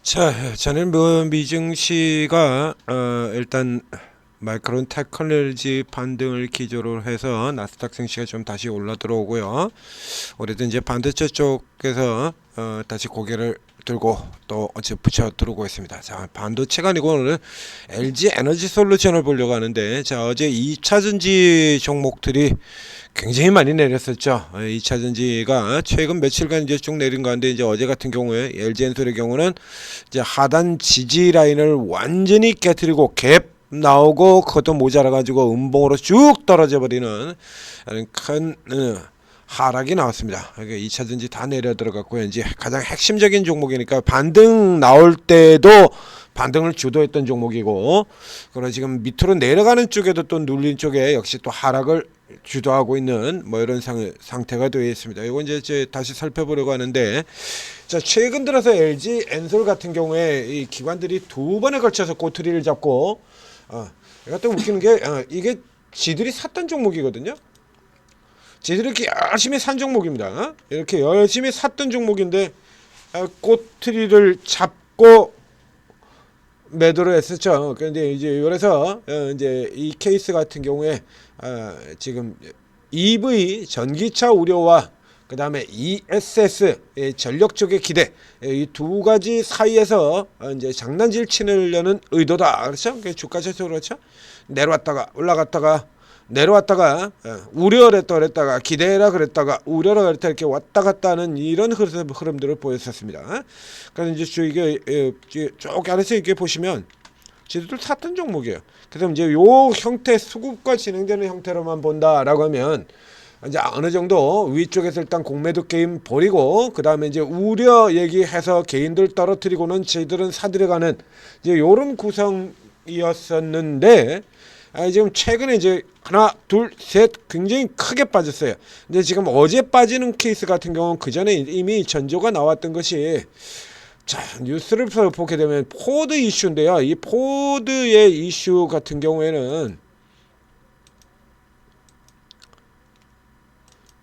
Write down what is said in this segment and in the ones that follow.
자, 저는 미증시가 일단 마이크론 테크놀로지 반등을 기조로 해서 나스닥 증시가 좀 다시 올라 들어오고요. 올해도 이제 반도체 쪽에서 다시 고개를 들고 또 어째 붙여 들어오고 있습니다. 자, 반도체가 아니고 오늘 LG 에너지 솔루션을 보려고 하는데, 자, 어제 2차 전지 종목들이 굉장히 많이 내렸었죠. 2차 전지가 최근 며칠간 이제 쭉 내린 가운데, 이제 어제 같은 경우에 LG엔솔의 경우는 이제 하단 지지 라인을 완전히 깨뜨리고 갭 나오고 그것도 모자라 가지고 음봉으로 쭉 떨어져 버리는 큰 하락이 나왔습니다. 그러니까 2차 전지 다 내려 들어갔고요. 이제 가장 핵심적인 종목이니까 반등 나올 때도 반등을 주도했던 종목이고, 그리고 지금 밑으로 내려가는 쪽에도 또 눌린 쪽에 역시 또 하락을 주도하고 있는 뭐 이런 상태가 되어 있습니다. 이거 이제 다시 살펴보려고 하는데, 자, 최근 들어서 LG 엔솔 같은 경우에 이 기관들이 두 번에 걸쳐서 꼬투리를 잡고, 이것도 웃기는 게 이게 지들이 샀던 종목이거든요. 지들이 이렇게 열심히 산 종목입니다. 이렇게 열심히 샀던 종목인데 꼬투리를 잡고 매도를 했었죠. 그런데 이제 그래서 이제 이 케이스 같은 경우에 지금 EV 전기차 우려와 그 다음에 ESS 전력 쪽의 기대, 이 두 가지 사이에서 이제 장난질 치려는 의도다. 그렇죠? 주가 자체로 그렇죠? 내려왔다가 올라갔다가 내려왔다가 우려를 했다 그랬다가 기대라 그랬다가 우려라 그랬다 이렇게 왔다 갔다 하는 이런 흐름들을 보였었습니다. 그래서 이제 이게 쭉 아래서 이렇게 보시면 지들 샀던 종목이에요. 그래서 이제 요 형태 수급과 진행되는 형태로만 본다라고 하면 이제 어느 정도 위쪽에서 일단 공매도 게임 버리고 그 다음에 이제 우려 얘기해서 개인들 떨어뜨리고는 저희들은 사들여가는 이제 요런 구성이었었는데, 지금 최근에 이제 하나 둘 셋 굉장히 크게 빠졌어요. 근데 지금 어제 빠지는 케이스 같은 경우는 그 전에 이미 전조가 나왔던 것이, 자, 뉴스를 보게 되면 포드 이슈인데요. 이 포드의 이슈 같은 경우에는,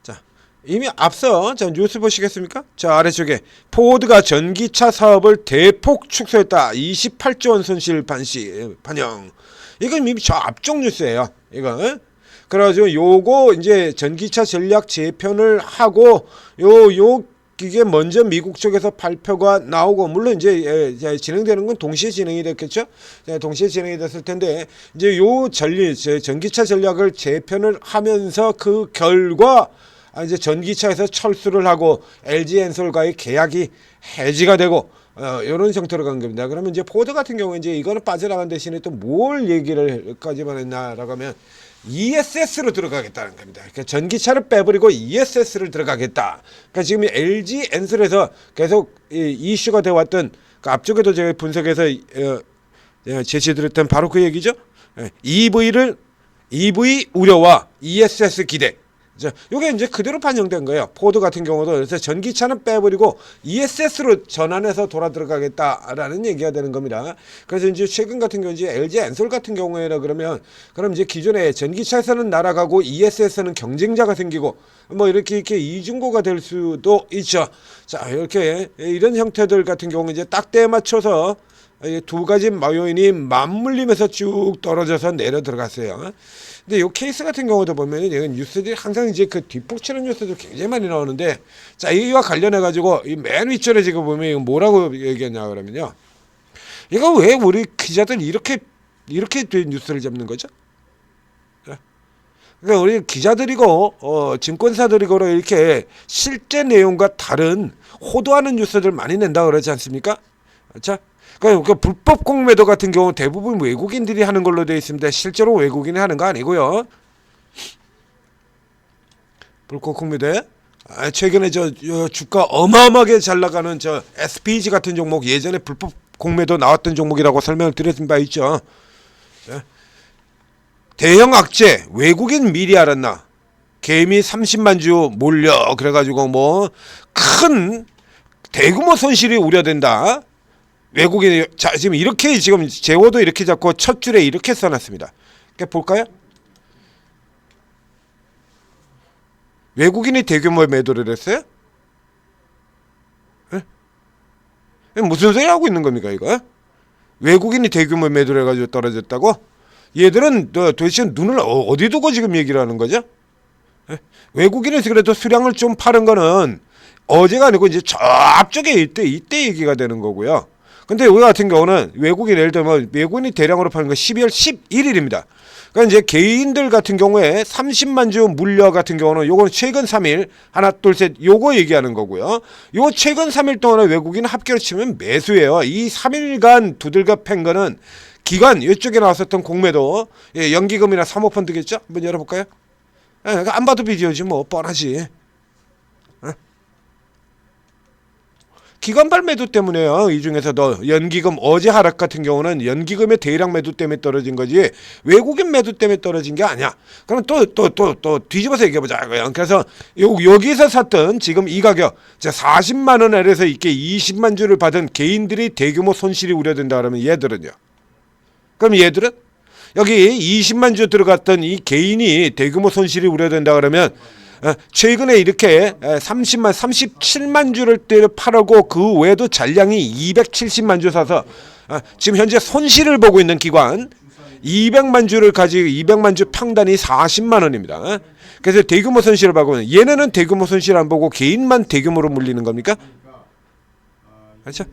자, 이미 앞서 자 뉴스 보시겠습니까? 자, 아래쪽에 포드가 전기차 사업을 대폭 축소했다. 28조 원 손실 반영. 이건 이미 저 앞쪽 뉴스예요. 이거. 그래가지고 요거 이제 전기차 전략 재편을 하고 이게 먼저 미국 쪽에서 발표가 나오고, 물론 이제 진행되는 건 동시에 진행이 됐겠죠. 동시에 진행이 됐을 텐데, 이제 요 전기차 전략을 재편을 하면서 그 결과 이제 전기차에서 철수를 하고 LG 엔솔과의 계약이 해지가 되고 이런 형태로 간 겁니다. 그러면 이제 포드 같은 경우에 이제 이거는 빠져나간 대신에 또 뭘 얘기를까지만 했나라고 하면 ESS로 들어가겠다는 겁니다. 그러니까 전기차를 빼버리고 ESS를 들어가겠다. 그러니까 지금 LG 엔솔에서 계속 이슈가 되어 왔던 그 앞쪽에도 제가 분석해서 제시드렸던 바로 그 얘기죠. EV 우려와 ESS 기대. 자, 요게 이제 그대로 반영된 거예요. 포드 같은 경우도. 그래서 전기차는 빼버리고 ESS로 전환해서 돌아 들어가겠다라는 얘기가 되는 겁니다. 그래서 이제 최근 같은 경우 이제 LG 엔솔 같은 경우에는 그럼 이제 기존에 전기차에서는 날아가고 ESS는 경쟁자가 생기고 뭐 이렇게 이중고가 될 수도 있죠. 자, 이렇게 이런 형태들 같은 경우 이제 딱 때에 맞춰서 두 가지 요인이 맞물리면서 쭉 떨어져서 내려 들어갔어요. 근데 이 케이스 같은 경우도 보면 뉴스들이 항상 이제 그 뒷북치는 뉴스도 굉장히 많이 나오는데, 자, 이와 관련해 가지고 이 맨 윗줄에 지금 보면 이거 뭐라고 얘기했냐 그러면요, 이거 왜 우리 기자들 이렇게 된 뉴스를 잡는 거죠? 그러니까 우리 기자들이고 증권사들이고 이렇게 실제 내용과 다른 호도하는 뉴스들 많이 낸다 그러지 않습니까? 자, 그러니까 불법 공매도 같은 경우 대부분 외국인들이 하는 걸로 되어 있습니다. 실제로 외국인이 하는 거 아니고요. 불법 공매도. 최근에 저 주가 어마어마하게 잘 나가는 저 SPG 같은 종목, 예전에 불법 공매도 나왔던 종목이라고 설명을 드렸던 바 있죠. 대형 악재, 외국인 미리 알았나? 개미 30만 주 몰려 그래가지고 뭐 큰 대규모 손실이 우려된다. 외국인이, 자, 지금 이렇게 지금 제호도 이렇게 잡고 첫 줄에 이렇게 써놨습니다. 그러니까 볼까요? 외국인이 대규모 매도를 했어요? 무슨 소리 하고 있는 겁니까 이거? 외국인이 대규모 매도를 해가지고 떨어졌다고? 얘들은 도대체 눈을 어디 두고 지금 얘기를 하는 거죠? 외국인에서 그래도 수량을 좀 파는 거는 어제가 아니고 이제 저 앞쪽에 이때 얘기가 되는 거고요. 근데 우리 같은 경우는 외국인 예를 들면 외국인이 대량으로 파는 거 12월 11일입니다. 그러니까 이제 개인들 같은 경우에 30만 주 물려 같은 경우는 요건 최근 3일 하나 둘 셋 요거 얘기하는 거고요. 요 최근 3일 동안에 외국인 합계로 치면 매수예요. 이 3일간 두들겨 팬 거는 기관 이쪽에 나왔었던 공매도 연기금이나 사모펀드겠죠? 한번 열어볼까요? 안 봐도 비디오지 뭐 뻔하지. 기관발 매도 때문에요. 이 중에서도 연기금 어제 하락 같은 경우는 연기금의 대량 매도 때문에 떨어진 거지 외국인 매도 때문에 떨어진 게 아니야. 그럼 또 뒤집어서 얘기해보자. 그래서 여기서 샀던 지금 이 가격 40만 원 아래에서 이렇게 20만 주를 받은 개인들이 대규모 손실이 우려된다 그러면 얘들은요. 그럼 얘들은 여기 20만 주 들어갔던 이 개인이 대규모 손실이 우려된다 그러면 최근에 이렇게 37만 주를 팔고 그 외에도 잔량이 270만 주 사서 지금 현재 손실을 보고 있는 기관 200만 주를 가지고 200만 주 평단이 40만 원입니다. 그래서 대규모 손실을 보고 있는 얘네는 대규모 손실 안 보고 개인만 대규모로 물리는 겁니까? 그렇죠?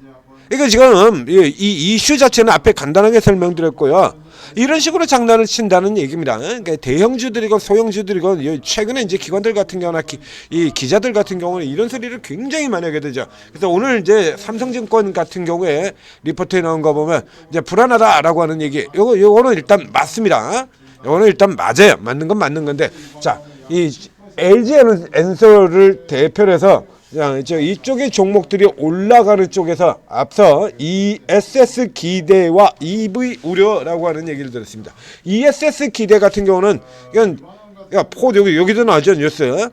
그러니까 지금 이 이슈 자체는 앞에 간단하게 설명드렸고요. 이런 식으로 장난을 친다는 얘기입니다. 그러니까 대형주들이고 소형주들이고 최근에 이제 기관들 같은 경우나 이 기자들 같은 경우는 이런 소리를 굉장히 많이 하게 되죠. 그래서 오늘 이제 삼성증권 같은 경우에 리포트에 나온 거 보면 이제 불안하다라고 하는 얘기. 요거는 일단 맞습니다. 요거는 일단 맞아요. 맞는 건 맞는 건데, 자, 이 LG 엔솔을 대표로 해서 이쪽의 종목들이 올라가는 쪽에서 앞서 ESS 기대와 EV 우려라고 하는 얘기를 들었습니다. ESS 기대 같은 경우는 이건 포드 여기도 나오죠 뉴스.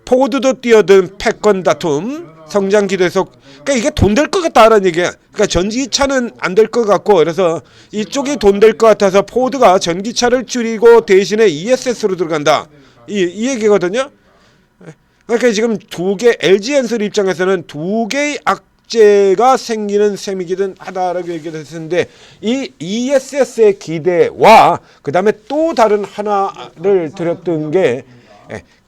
포드도 뛰어든 패권 다툼 성장 기대 속. 그러니까 이게 돈 될 것 같다라는 얘기야. 그러니까 전기차는 안 될 것 같고 그래서 이쪽이 돈 될 것 같아서 포드가 전기차를 줄이고 대신에 ESS로 들어간다. 이 얘기거든요. 그러니까 지금 LG 엔솔 입장에서는 두 개의 악재가 생기는 셈이기는 하다라고 얘기를 했는데 이 ESS의 기대와 그 다음에 또 다른 하나를 드렸던 게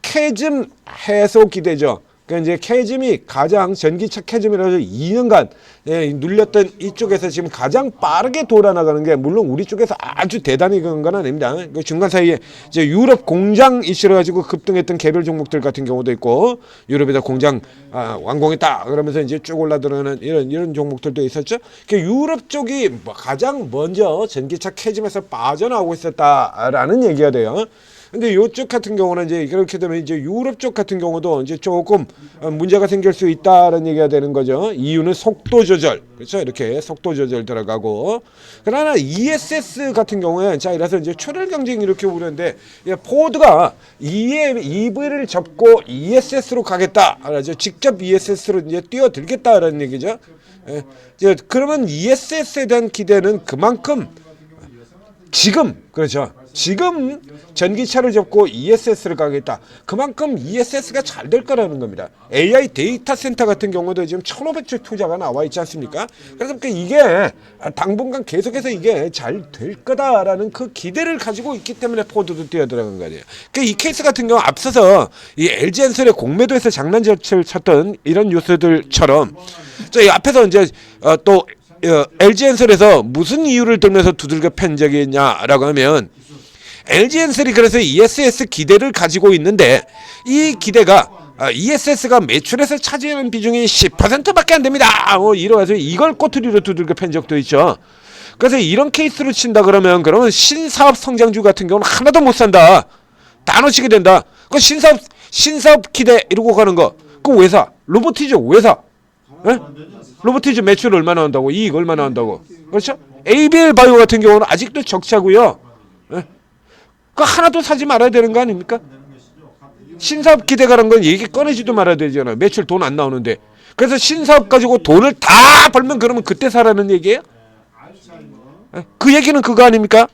캐즘 해소 기대죠. 그러니까 이제 캐즘이 가장 전기차 캐즘이라서 2년간 눌렸던 이쪽에서 지금 가장 빠르게 돌아나가는 게 물론 우리 쪽에서 아주 대단히 그런 건 아닙니다. 그 중간 사이에 이제 유럽 공장 이슈로 가지고 급등했던 개별 종목들 같은 경우도 있고 유럽에다 공장 완공했다 그러면서 이제 쭉 올라들어가는 이런 종목들도 있었죠. 그러니까 유럽 쪽이 가장 먼저 전기차 캐즘에서 빠져나오고 있었다라는 얘기가 돼요. 근데 이쪽 같은 경우는 이제 그렇게 되면 이제 유럽 쪽 같은 경우도 이제 조금 문제가 생길 수 있다는 얘기가 되는 거죠. 이유는 속도 조절. 그렇죠. 이렇게 속도 조절 들어가고. 그러나 ESS 같은 경우에 자, 이래서 이제 출혈 경쟁이 이렇게 우려인데 포드가 EV를 접고 ESS로 가겠다. 알죠? 직접 ESS로 이제 뛰어들겠다라는 얘기죠. 이제 그러면 ESS에 대한 기대는 그만큼 지금 그렇죠. 지금 전기차를 접고 ESS를 가겠다. 그만큼 ESS가 잘 될 거라는 겁니다. AI 데이터 센터 같은 경우도 지금 1,500조 투자가 나와 있지 않습니까? 그래서 이게 당분간 계속해서 이게 잘 될 거다라는 그 기대를 가지고 있기 때문에 포드도 뛰어들어간 거예요. 그러니까 이 케이스 같은 경우 앞서서 이 LG 엔솔의 공매도에서 장난질을 쳤던 이런 뉴스들처럼 이 앞에서 이제 또 LG 엔솔에서 무슨 이유를 들면서 두들겨 팬 적이 있냐라고 하면 LG 엔솔이 그래서 ESS 기대를 가지고 있는데 이 기대가 ESS가 매출에서 차지하는 비중이 10%밖에 안 됩니다. 이래가지고 이걸 꼬투리로 두들겨 팬 적도 있죠. 그래서 이런 케이스로 친다 그러면 신사업 성장주 같은 경우는 하나도 못 산다. 다 놓치게 된다. 그 신사업 기대 이러고 가는 거. 그거 왜 사? 로보티즈 왜 사? 에? 로보티즈 매출 얼마나 한다고? 이익 얼마나 한다고? 그렇죠? ABL 바이오 같은 경우는 아직도 적자고요. 그 하나도 사지 말아야 되는 거 아닙니까? 신사업 기대가라는 건 얘기 꺼내지도 말아야 되잖아요. 매출 돈 안 나오는데. 그래서 신사업 가지고 돈을 다 벌면 그러면 그때 사라는 얘기예요? 그 얘기는 그거 아닙니까?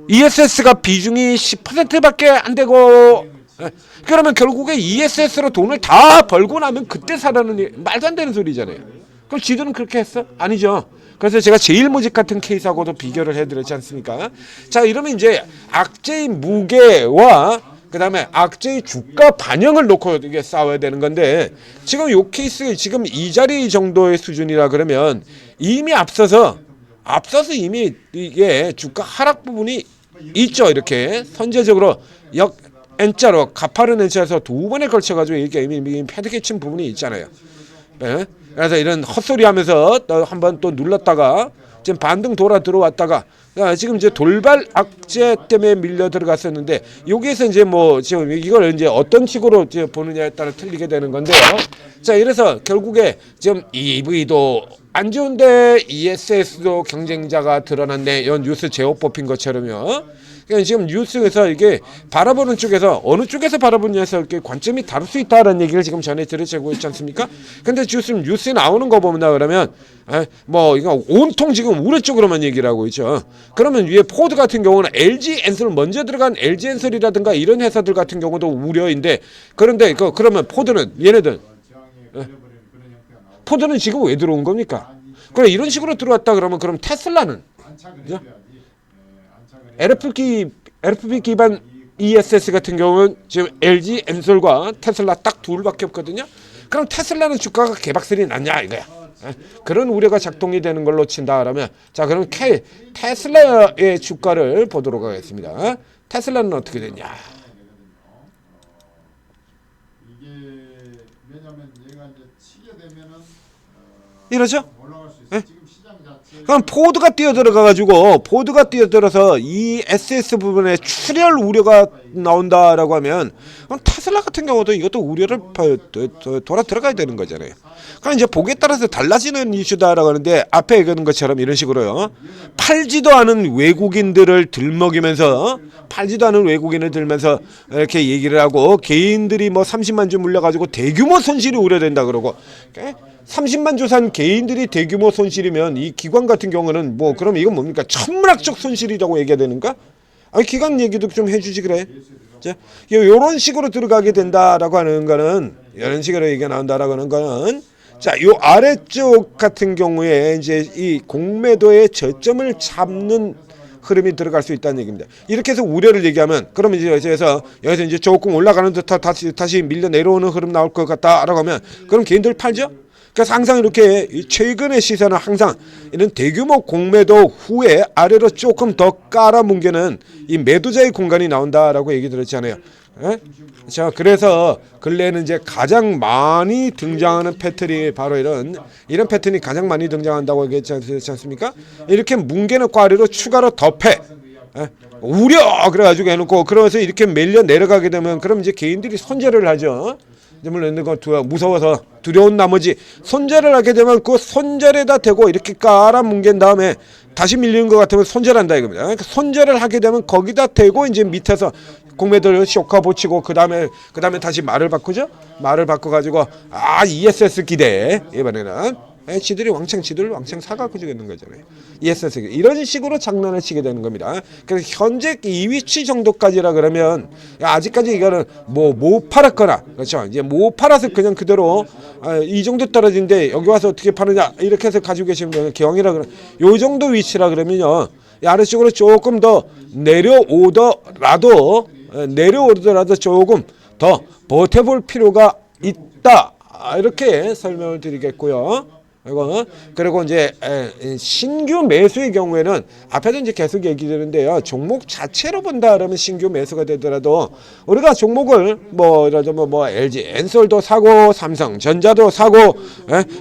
ESS가 비중이 10%밖에 안 되고 그러면 결국에 ESS로 돈을 다 벌고 나면 그때 사라는 얘기, 말도 안 되는 소리잖아요. 그럼 지들은 그렇게 했어? 아니죠. 그래서 제가 제일모직 같은 케이스하고도 비교를 해드렸지 않습니까? 자, 이러면 이제 악재의 무게와 그 다음에 악재의 주가 반영을 놓고 이게 싸워야 되는 건데, 지금 요 케이스 지금 이 자리 정도의 수준이라 그러면 이미 앞서서 이미 이게 주가 하락 부분이 있죠. 이렇게 선제적으로 N자로 가파른 N자에서 두 번에 걸쳐가지고 이게 이미 패드 끼친 부분이 있잖아요. 예? 그래서 이런 헛소리 하면서 한번 또 눌렀다가 지금 반등 돌아 들어왔다가 지금 이제 돌발 악재 때문에 밀려 들어갔었는데, 여기에서 이제 뭐 지금 이걸 이제 어떤 식으로 이제 보느냐에 따라 틀리게 되는 건데요. 자, 이래서 결국에 지금 EV도 안 좋은데 ESS도 경쟁자가 드러났네. 이런 뉴스 제목 뽑힌 것처럼요. 그러니까 지금 뉴스에서 이게 바라보는 쪽에서 어느 쪽에서 바라보냐에서 이렇게 관점이 다를 수 있다라는 얘기를 지금 전해드리고 있지 않습니까? 근데 지금 뉴스에 나오는 거 보면 그러면 뭐 이거 온통 지금 우려 쪽으로만 얘기를 하고 있죠. 그러면 위에 포드 같은 경우는 LG 엔솔 먼저 들어간 LG 엔솔이라든가 이런 회사들 같은 경우도 우려인데, 그런데 그러면 포드는 얘네들 포드는 지금 왜 들어온 겁니까? 그래 이런 식으로 들어왔다 그러면 그럼 테슬라는 그죠? LFP 기반 ESS 같은 경우는 지금 LG 엔솔과 테슬라 딱 둘밖에 없거든요. 그럼 테슬라는 주가가 개박살이 났냐 이거야. 그런 우려가 작동이 되는 걸로 친다라면, 자 그럼 테슬라의 주가를 보도록 하겠습니다. 테슬라는 어떻게 되냐? 이게 왜냐면 얘가 이제 치게 되면은 이러죠? 올라갈 수 있어. 네? 지금 시장 자체 그럼 포드가 뛰어들어가가지고 포드가 뛰어들어서 이 SS 부분에 출혈 우려가 나온다라고 하면, 그럼 테슬라 같은 경우도 이것도 우려를 돌아 들어가야 되는 거잖아요. 그럼 이제 복에 따라서 달라지는 이슈다라고 하는데, 앞에 얘기하는 것처럼 이런 식으로요. 팔지도 않은 외국인들을 들먹이면서 이렇게 얘기를 하고, 개인들이 뭐 30만 주 물려가지고 대규모 손실이 우려된다 그러고, 30만 주 산 개인들이 대규모 손실이면 이 기관 같은 경우는 뭐 그럼 이건 뭡니까? 천문학적 손실이라고 얘기해야 되는가? 아니 기관 얘기도 좀 해주지 그래. 자, 요런 식으로 들어가게 된다라고 하는 거는, 이런 식으로 얘기가 나온다라고 하는 거는, 자, 요 아래쪽 같은 경우에 이제 이 공매도의 저점을 잡는 흐름이 들어갈 수 있다는 얘기입니다. 이렇게 해서 우려를 얘기하면, 그러면 이제 여기서 이제 조금 올라가는 듯 다시 밀려 내려오는 흐름 나올 것 같다라고 하면, 그럼 개인들 팔죠? 그래서 항상 이렇게 최근의 시세는 항상 이런 대규모 공매도 후에 아래로 조금 더 깔아뭉개는 이 매도자의 공간이 나온다라고 얘기 들었잖아요. 자, 그래서 근래에는 이제 가장 많이 등장하는 패턴이 바로 이런 패턴이 가장 많이 등장한다고 얘기했지 않습니까? 이렇게 뭉개놓고 아래로 추가로 덮해. 우려 그래가지고 해놓고, 그러면서 이렇게 밀려 내려가게 되면 그럼 이제 개인들이 손절을 하죠. 물론 무서워서 두려운 나머지 손절을 하게 되면 그 손절에다 대고 이렇게 깔아뭉갠 다음에 다시 밀리는 것 같으면 손절한다 이겁니다. 그러니까 손절을 하게 되면 거기다 대고 이제 밑에서 공매도를 쇼카 붙이고 그 다음에 다시 말을 바꾸죠. 말을 바꿔가지고 ESS 기대, 이번에는 지들이 왕창 사갖고 주겠는 거잖아요. ESS 이런 식으로 장난을 치게 되는 겁니다. 그래서 현재 이 위치 정도까지라 그러면 아직까지 이거는 못 팔았거나, 그렇죠. 이제 못 팔아서 그냥 그대로 이 정도 떨어진데 여기 와서 어떻게 파느냐 이렇게 해서 가지고 계시면 되는 경이라 그러면, 요 정도 위치라 그러면요, 아래쪽으로 조금 더 내려오더라도 조금 더 버텨볼 필요가 있다, 이렇게 설명을 드리겠고요. 그리고 이제 신규 매수의 경우에는 앞에도 이제 계속 얘기되는데요. 종목 자체로 본다 그러면 신규 매수가 되더라도 우리가 종목을 LG 엔솔도 사고, 삼성전자도 사고,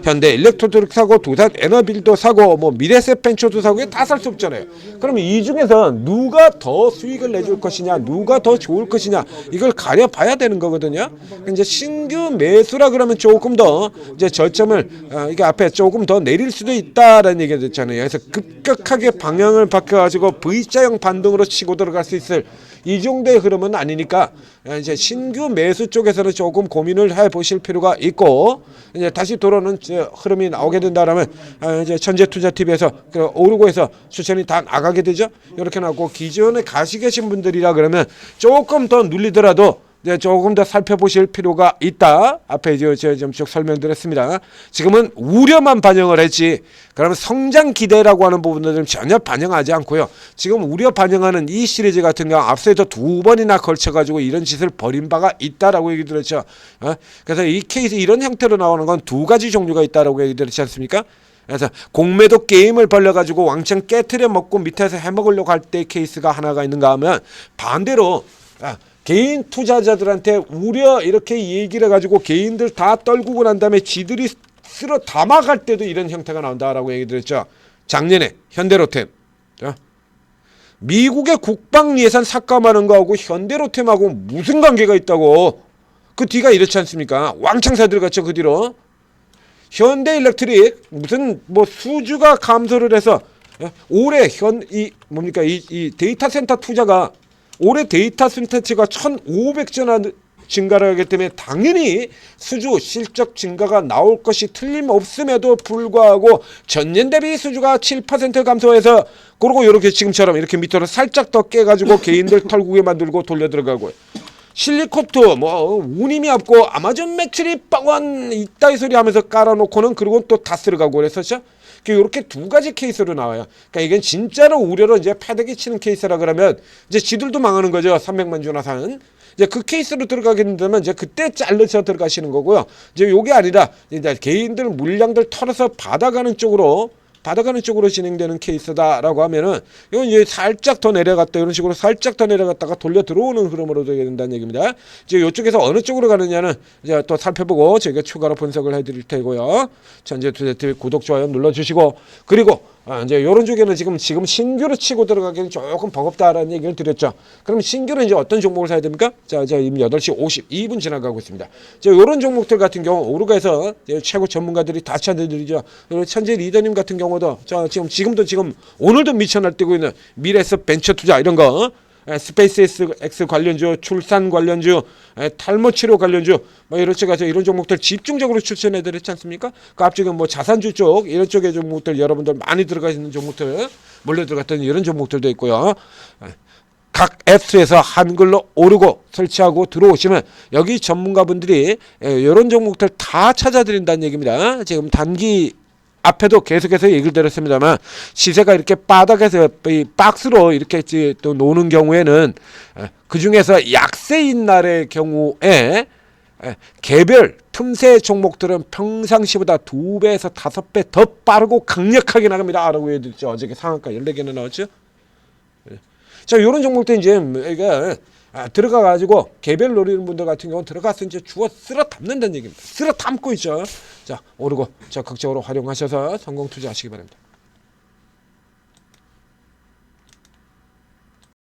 현대일렉트로닉 사고, 두산 에너빌도 사고, 미래세펜처도 사고, 다 살 수 없잖아요. 그러면 이 중에서 누가 더 수익을 내줄 것이냐, 누가 더 좋을 것이냐, 이걸 가려봐야 되는 거거든요. 이제 신규 매수라 그러면 조금 더 이제 저점을 이게 앞에 조금 더 내릴 수도 있다라는 얘기가 됐잖아요. 그래서 급격하게 방향을 바꿔가지고 V자형 반등으로 치고 들어갈 수 있을 이 정도의 흐름은 아니니까, 이제 신규 매수 쪽에서는 조금 고민을 해보실 필요가 있고, 이제 다시 돌아오는 흐름이 나오게 된다라면 이제 천재투자TV에서 오르고 해서 추천이 다 나가게 되죠. 이렇게 나고, 기존에 가시 계신 분들이라 그러면 조금 더 눌리더라도 이제 조금 더 살펴보실 필요가 있다. 앞에 제가 좀 쭉 설명드렸습니다. 지금은 우려만 반영을 했지. 그러면 성장 기대라고 하는 부분들은 전혀 반영하지 않고요. 지금 우려 반영하는 이 시리즈 같은 경우 앞서에도 2번이나 걸쳐가지고 이런 짓을 벌인 바가 있다라고 얘기 드렸죠. 그래서 이 케이스 이런 형태로 나오는 건 2가지 종류가 있다라고 얘기 드렸지 않습니까? 그래서 공매도 게임을 벌려가지고 왕창 깨트려 먹고 밑에서 해먹으려고 할 때 케이스가 하나가 있는가 하면 반대로 개인 투자자들한테 우려 이렇게 얘기를 해가지고 개인들 다 떨구고 난 다음에 지들이 쓸어 담아갈 때도 이런 형태가 나온다라고 얘기 드렸죠. 작년에 현대로템. 미국의 국방 예산 삭감하는 거하고 현대로템하고 무슨 관계가 있다고. 그 뒤가 이렇지 않습니까? 왕창 사들어갔죠. 그 뒤로. 현대일렉트릭 무슨 뭐 수주가 감소를 해서 올해 이 데이터 센터 투자가 올해 데이터 센터가 1,500조 증가를 하기 때문에 당연히 수주 실적 증가가 나올 것이 틀림없음에도 불구하고 전년 대비 수주가 7% 감소해서 그리고 이렇게 지금처럼 이렇게 밑으로 살짝 더 깨가지고 개인들 털구게 만들고 돌려 들어가고 실리코트 뭐 운임이 없고 아마존 매출이 빵원 이따위 소리 하면서 깔아놓고는 그리고 또 다 쓸어가고 그랬었죠. 이렇게 2가지 케이스로 나와요. 그러니까 이건 진짜로 우려로 이제 패대기 치는 케이스라 그러면 이제 지들도 망하는 거죠. 300만 주나 산. 이제 그 케이스로 들어가게 된다면 이제 그때 잘라서 들어가시는 거고요. 이제 요게 아니라 이제 개인들 물량들 털어서 받아가는 쪽으로 진행되는 케이스다라고 하면은 이건 이제 살짝 더 내려갔다 이런 식으로 살짝 더 내려갔다가 돌려 들어오는 흐름으로 되게 된다는 얘기입니다. 이제 이쪽에서 어느 쪽으로 가느냐는 이제 또 살펴보고 저희가 추가로 분석을 해드릴 테고요. 전체 투자TV 구독 좋아요 눌러주시고 그리고 이제 이런 쪽에는 지금 신규로 치고 들어가기는 조금 버겁다라는 얘기를 드렸죠. 그럼 신규로 이제 어떤 종목을 사야 됩니까? 자, 이미 8시 52분 지나가고 있습니다. 자, 이런 종목들 같은 경우 오르가에서 최고 전문가들이 다 찾아드리죠. 천재 리더님 같은 경우도 지금도 오늘도 미쳐 날뛰고 있는 미래에서 벤처 투자 이런 거. 스페이스X 관련주, 출산 관련주, 탈모 치료 관련주, 뭐 이런 쪽에서 이런 종목들 집중적으로 추천해드렸지 않습니까? 그 앞쪽에 뭐 자산주 쪽 이런 쪽의 종목들 여러분들 많이 들어가 있는 종목들 몰려 들어갔던 이런 종목들도 있고요. 각 앱스에서 한글로 오르고 설치하고 들어오시면 여기 전문가분들이 이런 종목들 다 찾아드린다는 얘기입니다. 지금 단기 앞에도 계속해서 얘기를 드렸습니다만 시세가 이렇게 바닥에서 이 박스로 이렇게 또 노는 경우에는 그 중에서 약세인 날의 경우에 개별 틈새 종목들은 평상시보다 2배에서 5배 더 빠르고 강력하게 나갑니다 라고 해드렸죠. 어저께 상한가 14개나 나왔죠. 자, 요런 종목들 이제 들어가 가지고 개별 노리는 분들 같은 경우는 들어가서 이제 주워 쓸어 담는다는 얘기입니다. 쓸어 담고 있죠. 자, 오르고 적극적으로 활용하셔서 성공 투자하시기 바랍니다.